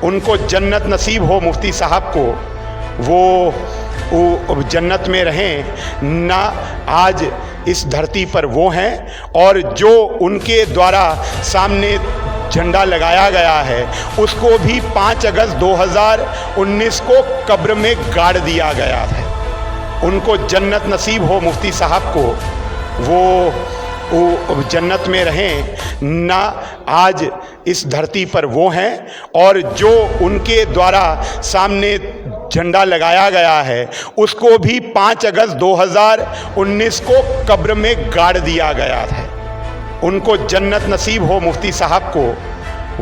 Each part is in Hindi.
उनको जन्नत नसीब हो, मुफ्ती साहब को वो जन्नत में रहें ना। आज इस धरती पर वो हैं और जो उनके द्वारा सामने झंडा लगाया गया है उसको भी 5 अगस्त 2019 को कब्र में गाड़ दिया गया है। उनको जन्नत नसीब हो, मुफ्ती साहब को वो जन्नत में रहें ना। आज इस धरती पर वो हैं और जो उनके द्वारा सामने झंडा लगाया गया है उसको भी 5 अगस्त 2019 को कब्र में गाड़ दिया गया है। उनको जन्नत नसीब हो, मुफ्ती साहब को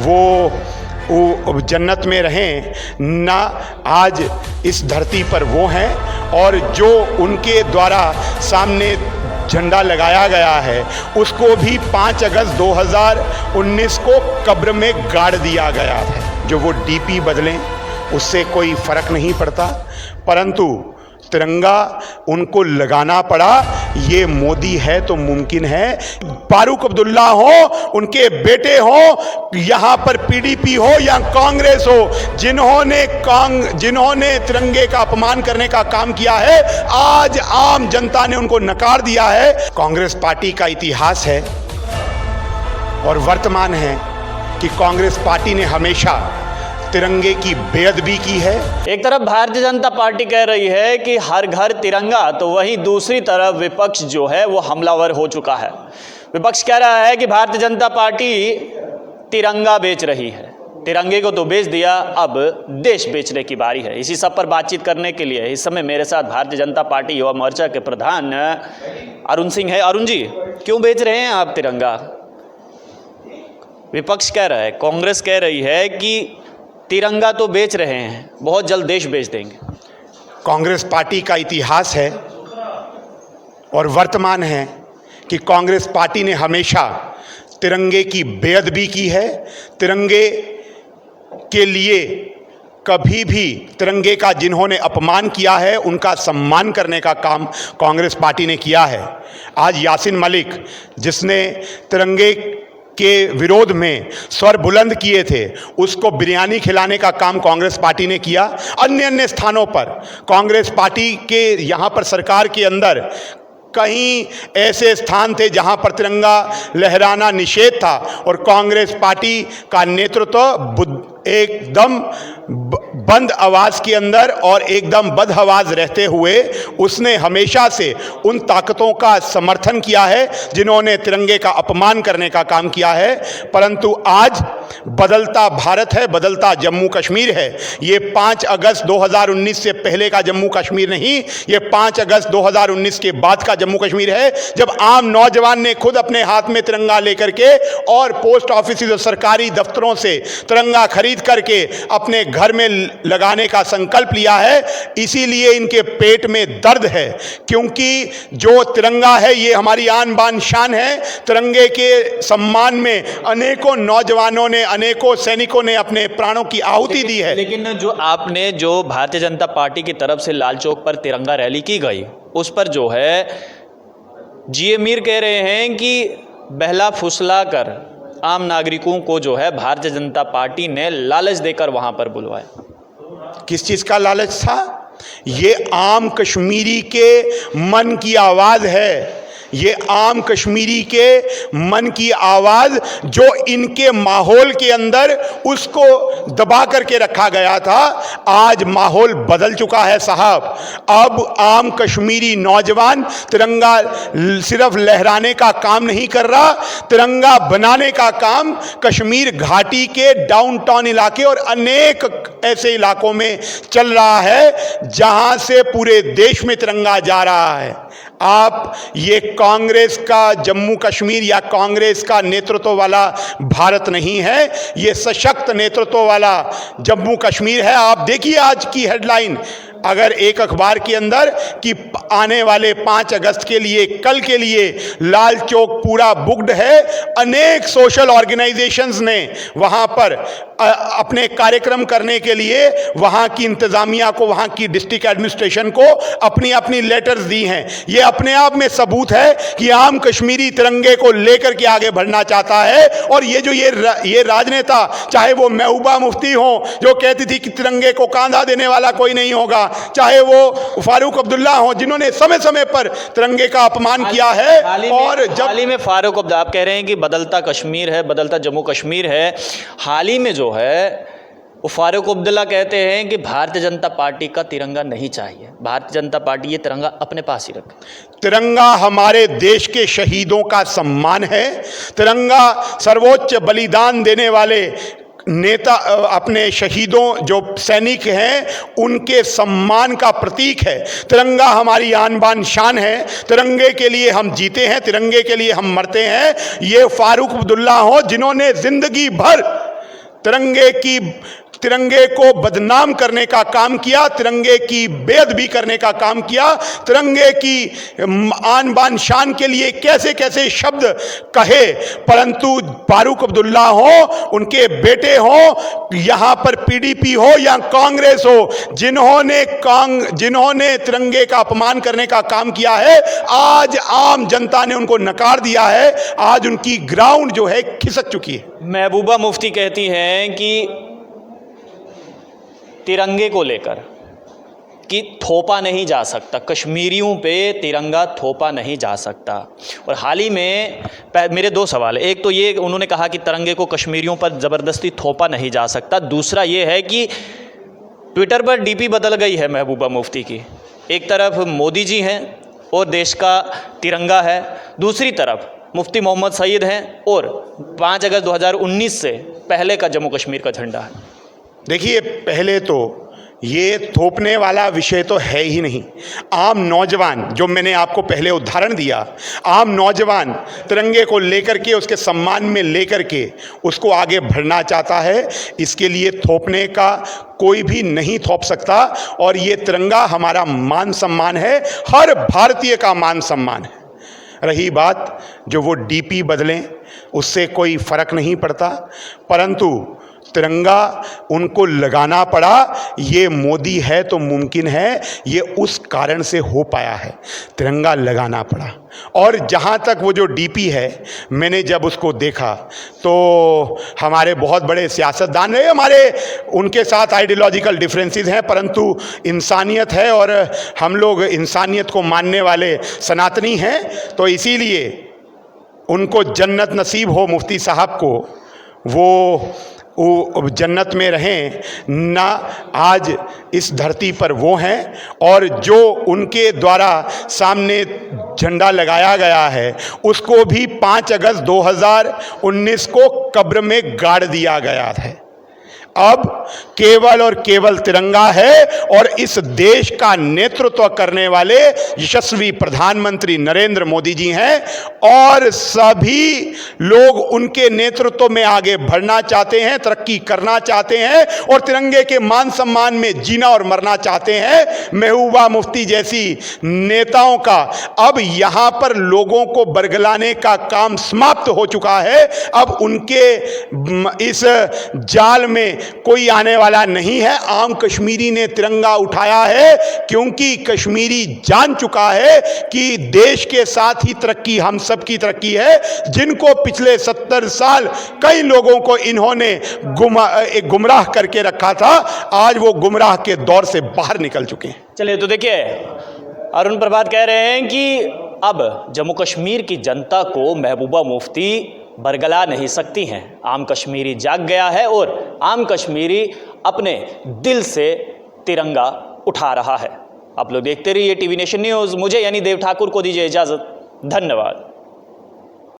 वो जन्नत में रहें ना। आज इस धरती पर वो हैं और जो उनके द्वारा सामने झंडा लगाया गया है उसको भी 5 अगस्त 2019 को कब्र में गाड़ दिया गया है। जो वो डीपी बदलें उससे कोई फ़र्क नहीं पड़ता, परंतु तिरंगा उनको लगाना पड़ा। ये मोदी है तो मुमकिन है, फारूक अब्दुल्ला हो, उनके बेटे हो, यहाँ पर पीडीपी हो या कांग्रेस हो, जिन्होंने तिरंगे का अपमान करने का काम किया है, आज आम जनता ने उनको नकार दिया है। कांग्रेस पार्टी का इतिहास है और वर्तमान है कि कांग्रेस पार्टी ने हमेशा तिरंगे की बेअदबी की है। एक तरफ भारतीय जनता पार्टी कह रही है कि हर घर तिरंगा, तो वहीं दूसरी तरफ विपक्ष जो है वो हमलावर हो चुका है। विपक्ष कह रहा है कि भारतीय जनता पार्टी तिरंगा बेच रही है। तिरंगे को तो बेच दिया, अब देश बेचने की बारी है। इसी सब पर बातचीत करने के लिए इस समय मेरे साथ भारतीय जनता पार्टी युवा मोर्चा के प्रधान अरुण सिंह है। अरुण जी, क्यों बेच रहे हैं आप तिरंगा? विपक्ष कह रहा है, कांग्रेस कह रही है कि तिरंगा तो बेच रहे हैं, बहुत जल्द देश बेच देंगे। कांग्रेस पार्टी का इतिहास है और वर्तमान है कि कांग्रेस पार्टी ने हमेशा तिरंगे की बेअदबी की है। तिरंगे के लिए कभी भी तिरंगे का जिन्होंने अपमान किया है उनका सम्मान करने का काम कांग्रेस पार्टी ने किया है। आज यासीन मलिक, जिसने तिरंगे के विरोध में स्वर बुलंद किए थे, उसको बिरयानी खिलाने का काम कांग्रेस पार्टी ने किया। अन्य स्थानों पर कांग्रेस पार्टी के यहाँ पर सरकार के अंदर कई ऐसे स्थान थे जहाँ पर तिरंगा लहराना निषेध था और कांग्रेस पार्टी का नेतृत्व एकदम बंद आवाज़ के अंदर और एकदम बदहवास रहते हुए उसने हमेशा से उन ताकतों का समर्थन किया है जिन्होंने तिरंगे का अपमान करने का काम किया है। परंतु आज बदलता भारत है, बदलता जम्मू कश्मीर है। ये 5 अगस्त 2019 से पहले का जम्मू कश्मीर नहीं, ये 5 अगस्त 2019 के बाद का जम्मू कश्मीर है, जब आम नौजवान ने खुद अपने हाथ में तिरंगा लेकर के और पोस्ट ऑफिस और सरकारी दफ्तरों से तिरंगा खरीद करके अपने घर में लगाने का संकल्प लिया है। इसीलिए इनके पेट में दर्द है, क्योंकि जो तिरंगा है ये हमारी आन बान शान है। तिरंगे के सम्मान में अनेकों नौजवानों ने, अनेकों सैनिकों ने अपने प्राणों की आहुति दी है। लेकिन जो भारतीय जनता पार्टी की तरफ से लाल चौक पर तिरंगा रैली की गई, उस पर जो है जीए मीर कह रहे हैं कि बहला फुसला कर आम नागरिकों को जो है भारतीय जनता पार्टी ने लालच देकर वहां पर बुलवाया। किस चीज़ का लालच था? ये आम कश्मीरी के मन की आवाज़ है। ये आम कश्मीरी के मन की आवाज़ जो इनके माहौल के अंदर उसको दबा करके रखा गया था, आज माहौल बदल चुका है साहब। अब आम कश्मीरी नौजवान तिरंगा सिर्फ लहराने का काम नहीं कर रहा, तिरंगा बनाने का काम कश्मीर घाटी के डाउनटाउन इलाके और अनेक ऐसे इलाकों में चल रहा है जहां से पूरे देश में तिरंगा जा रहा है। आप ये कांग्रेस का जम्मू कश्मीर या कांग्रेस का नेतृत्व वाला भारत नहीं है, ये सशक्त नेतृत्व वाला जम्मू कश्मीर है। आप देखिए आज की हेडलाइन, अगर एक अखबार के अंदर कि आने वाले 5 अगस्त के लिए, कल के लिए लाल चौक पूरा बुक्ड है, अनेक सोशल ऑर्गेनाइजेशंस ने वहां पर अपने कार्यक्रम करने के लिए वहां की इंतजामिया को, वहां की डिस्ट्रिक्ट एडमिनिस्ट्रेशन को अपनी अपनी लेटर्स दी हैं। ये अपने आप में सबूत है कि आम कश्मीरी तिरंगे को लेकर के आगे बढ़ना चाहता है। और ये जो ये राजनेता, चाहे वो महबूबा मुफ्ती हो जो कहती थी कि तिरंगे को कांधा देने वाला कोई नहीं होगा, चाहे वो फारूक अब्दुल्ला हो जिन्होंने समय समय पर तिरंगे का अपमान किया है। और जब हाल ही में फारूक अब्दुल्ला, आप कह रहे हैं कि बदलता कश्मीर है, बदलता जम्मू कश्मीर है, हाल ही में जो है वो फारूक अब्दुल्ला कहते हैं कि भारतीय जनता पार्टी का तिरंगा नहीं चाहिए, भारतीय जनता पार्टी ये तिरंगा अपने पास ही रखे। तिरंगा हमारे देश के शहीदों का सम्मान है। तिरंगा सर्वोच्च बलिदान देने वाले नेता, अपने शहीदों जो सैनिक हैं उनके सम्मान का प्रतीक है। तिरंगा हमारी आन बान शान है। तिरंगे के लिए हम जीते हैं, तिरंगे के लिए हम मरते हैं। ये फारूक अब्दुल्ला हो जिन्होंने जिंदगी भर तिरंगे को बदनाम करने का काम किया, तिरंगे की बेअदबी करने का काम किया, तिरंगे की आन बान शान के लिए कैसे कैसे शब्द कहे। परंतु फारूक अब्दुल्ला हो, उनके बेटे हो, यहाँ पर पीडीपी हो या कांग्रेस हो, जिन्होंने तिरंगे का अपमान करने का काम किया है, आज आम जनता ने उनको नकार दिया है। आज उनकी ग्राउंड जो है खिसक चुकी है। महबूबा मुफ्ती कहती हैं कि तिरंगे को लेकर कि थोपा नहीं जा सकता, कश्मीरियों पे तिरंगा थोपा नहीं जा सकता। और हाल ही में मेरे 2 सवाल है। एक तो ये उन्होंने कहा कि तिरंगे को कश्मीरियों पर ज़बरदस्ती थोपा नहीं जा सकता। दूसरा ये है कि ट्विटर पर डीपी बदल गई है महबूबा मुफ्ती की। एक तरफ मोदी जी हैं और देश का तिरंगा है, दूसरी तरफ मुफ्ती मोहम्मद सईद हैं और 5 अगस्त 2019 से पहले का जम्मू कश्मीर का झंडा है। देखिए, पहले तो ये थोपने वाला विषय तो है ही नहीं। आम नौजवान, जो मैंने आपको पहले उदाहरण दिया, आम नौजवान तिरंगे को लेकर के, उसके सम्मान में लेकर के उसको आगे बढ़ना चाहता है। इसके लिए थोपने का कोई भी नहीं थोप सकता। और ये तिरंगा हमारा मान सम्मान है, हर भारतीय का मान सम्मान है। रही बात जो वो डीपी बदलें, उससे कोई फर्क नहीं पड़ता, परंतु तिरंगा उनको लगाना पड़ा। ये मोदी है तो मुमकिन है, ये उस कारण से हो पाया है, तिरंगा लगाना पड़ा। और जहाँ तक वो जो डीपी है, मैंने जब उसको देखा तो हमारे बहुत बड़े सियासतदान रहे, हमारे उनके साथ आइडियोलॉजिकल डिफरेंसेस हैं, परंतु इंसानियत है और हम लोग इंसानियत को मानने वाले सनातनी हैं। तो इसीलिए उनको जन्नत नसीब हो, मुफ्ती साहब को वो जन्नत में रहें ना। आज इस धरती पर वो हैं और जो उनके द्वारा सामने झंडा लगाया गया है उसको भी 5 अगस्त 2019 को कब्र में गाड़ दिया गया है। अब केवल और केवल तिरंगा है और इस देश का नेतृत्व करने वाले यशस्वी प्रधानमंत्री नरेंद्र मोदी जी हैं और सभी लोग उनके नेतृत्व में आगे बढ़ना चाहते हैं, तरक्की करना चाहते हैं और तिरंगे के मान सम्मान में जीना और मरना चाहते हैं। महबूबा मुफ्ती जैसी नेताओं का अब यहाँ पर लोगों को बरगलाने का काम समाप्त हो चुका है। अब उनके इस जाल में कोई आने वाला नहीं है। आम कश्मीरी ने तिरंगा उठाया है क्योंकि कश्मीरी जान चुका है कि देश के साथ ही तरक्की हम सब की तरक्की है। जिनको पिछले 70 साल कई लोगों को इन्होंने गुमराह करके रखा था, आज वो गुमराह के दौर से बाहर निकल चुके हैं। चलिए, तो देखिए, अरुण प्रभात कह रहे हैं कि अब जम्मू कश्मीर की जनता को महबूबा मुफ्ती बरगला नहीं सकती हैं। आम कश्मीरी जाग गया है और आम कश्मीरी अपने दिल से तिरंगा उठा रहा है। आप लोग देखते रहिए टीवी नेशन न्यूज़। मुझे यानी देव ठाकुर को दीजिए इजाज़त। धन्यवाद।